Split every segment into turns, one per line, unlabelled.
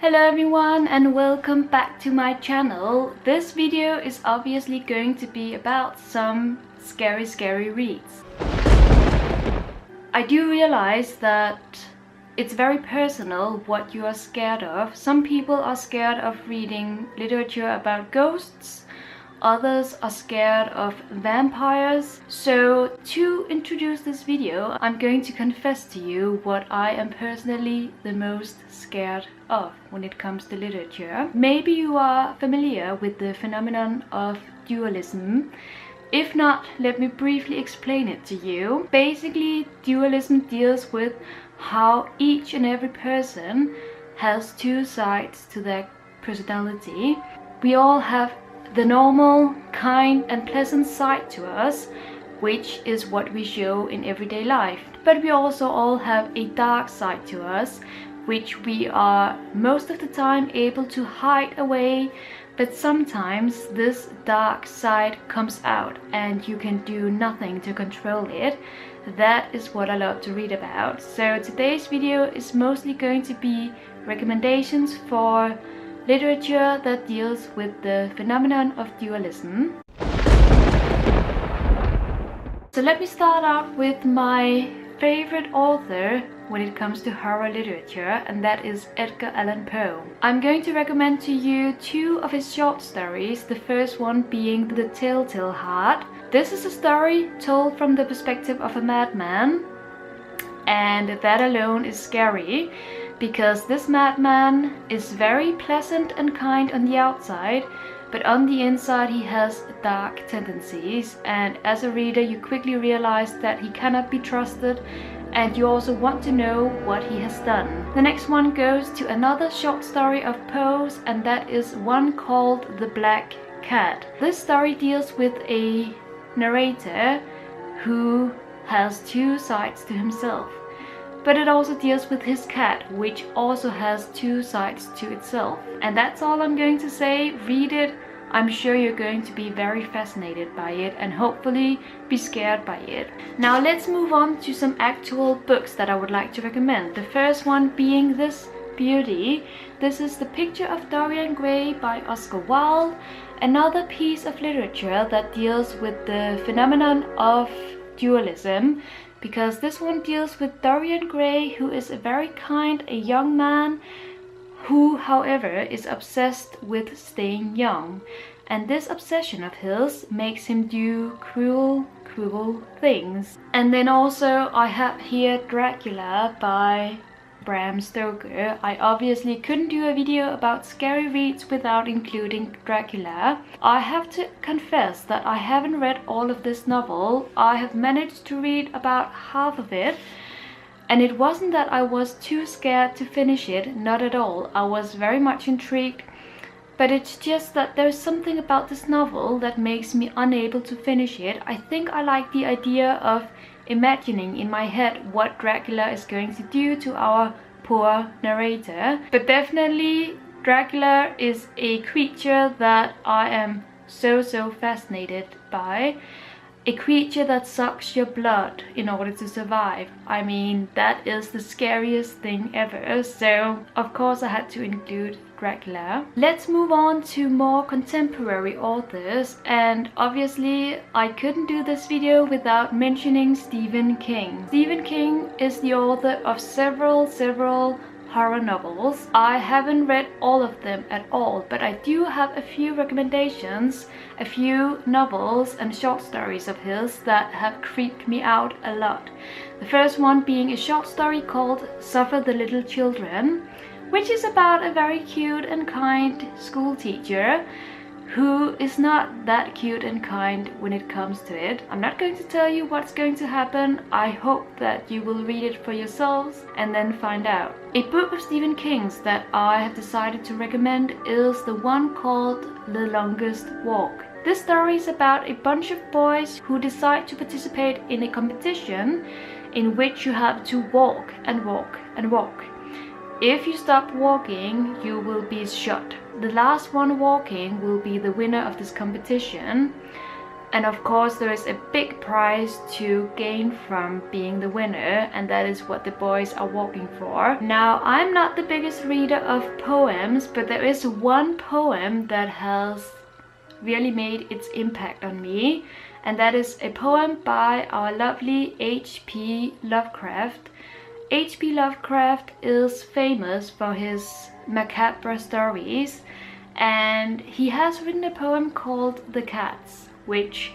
Hello everyone and welcome back to my channel. This video is obviously going to be about some scary reads. I do realize that it's very personal what you are scared of. Some people are scared of reading literature about ghosts. Others are scared of vampires. So to introduce this video, I'm going to confess to you what I am personally the most scared of when it comes to literature. Maybe you are familiar with the phenomenon of dualism. If not, let me briefly explain it to you. Basically, dualism deals with how each and every person has two sides to their personality. We all have the normal, kind and pleasant side to us, which is what we show in everyday life. But we also all have a dark side to us, which we are most of the time able to hide away. But sometimes this dark side comes out and you can do nothing to control it. That is what I love to read about. So today's video is mostly going to be recommendations for literature that deals with the phenomenon of dualism. So let me start out with my favorite author when it comes to horror literature, and that is Edgar Allan Poe. I'm going to recommend to you two of his short stories, the first one being The Telltale Heart. This is a story told from the perspective of a madman, and that alone is scary. Because this madman is very pleasant and kind on the outside, but on the inside he has dark tendencies, and as a reader you quickly realize that he cannot be trusted, and you also want to know what he has done. The next one goes to another short story of Poe's, and that is one called The Black Cat. This story deals with a narrator who has two sides to himself. But it also deals with his cat, which also has two sides to itself. And that's all I'm going to say. Read it. I'm sure you're going to be very fascinated by it and hopefully be scared by it. Now let's move on to some actual books that I would like to recommend. The first one being this beauty. This is The Picture of Dorian Gray by Oscar Wilde. Another piece of literature that deals with the phenomenon of dualism, because this one deals with Dorian Gray, who is a very kind, a young man who, however, is obsessed with staying young. And this obsession of his makes him do cruel things. And then also I have here Dracula by Bram Stoker. I obviously couldn't do a video about scary reads without including Dracula. I have to confess that I haven't read all of this novel. I have managed to read about half of it, and it wasn't that I was too scared to finish it, not at all. I was very much intrigued, but it's just that there's something about this novel that makes me unable to finish it. I think I like the idea of imagining in my head what Dracula is going to do to our poor narrator. But definitely Dracula is a creature that I am so fascinated by. A creature that sucks your blood in order to survive. I mean, that is the scariest thing ever. So of course I had to include Dracula. Let's move on to more contemporary authors, and obviously I couldn't do this video without mentioning Stephen King. Stephen King is the author of several horror novels. I haven't read all of them at all, but I do have a few recommendations, a few novels and short stories of his that have creeped me out a lot. The first one being a short story called Suffer the Little Children, which is about a very cute and kind school teacher who is not that cute and kind when it comes to it. I'm not going to tell you what's going to happen. I hope that you will read it for yourselves and then find out. A book of Stephen King's that I have decided to recommend is the one called The Longest Walk. This story is about a bunch of boys who decide to participate in a competition in which you have to walk and walk and walk. If you stop walking, you will be shot. The last one walking will be the winner of this competition. And of course there is a big prize to gain from being the winner, and that is what the boys are working for. Now, I'm not the biggest reader of poems, but there is one poem that has really made its impact on me, and that is a poem by our lovely H.P. Lovecraft. H.P. Lovecraft is famous for his macabre stories, and he has written a poem called The Cats, which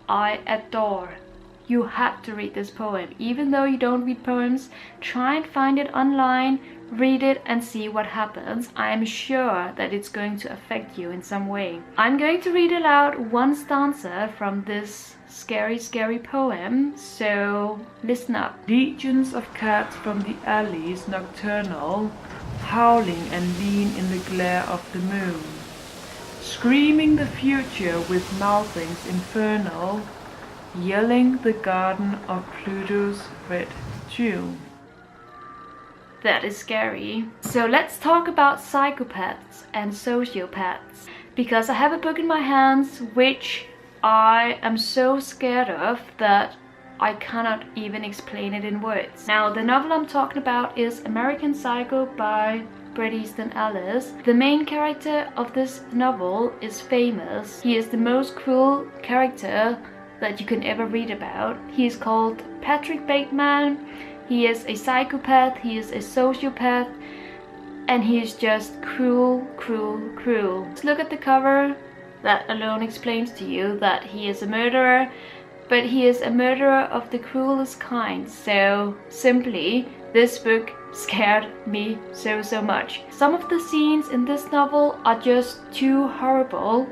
I adore. You have to read this poem. Even though you don't read poems, try and find it online, read it and see what happens. I am sure that it's going to affect you in some way. I'm going to read aloud one stanza from this scary poem, so listen up. Legions of cats from the alleys nocturnal, howling and lean in the glare of the moon, screaming the future with mouthings infernal, yelling the garden of Pluto's red tune. That is scary. So let's talk about psychopaths and sociopaths, because I have a book in my hands which I am so scared of that I cannot even explain it in words. Now, the novel I'm talking about is American Psycho by Bret Easton Ellis. The main character of this novel is famous. He is the most cruel character that you can ever read about. He is called Patrick Bateman. He is a psychopath, he is a sociopath, and he is just cruel. Just look at the cover. That alone explains to you that he is a murderer, but he is a murderer of the cruelest kind. So simply, this book scared me so much. Some of the scenes in this novel are just too horrible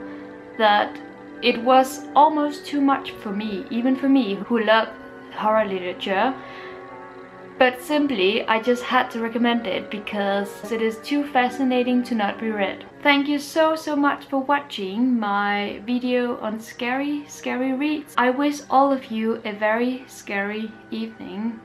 that it was almost too much for me, even for me who love horror literature. But simply, I just had to recommend it because it is too fascinating to not be read. Thank you so much for watching my video on scary reads. I wish all of you a very scary evening.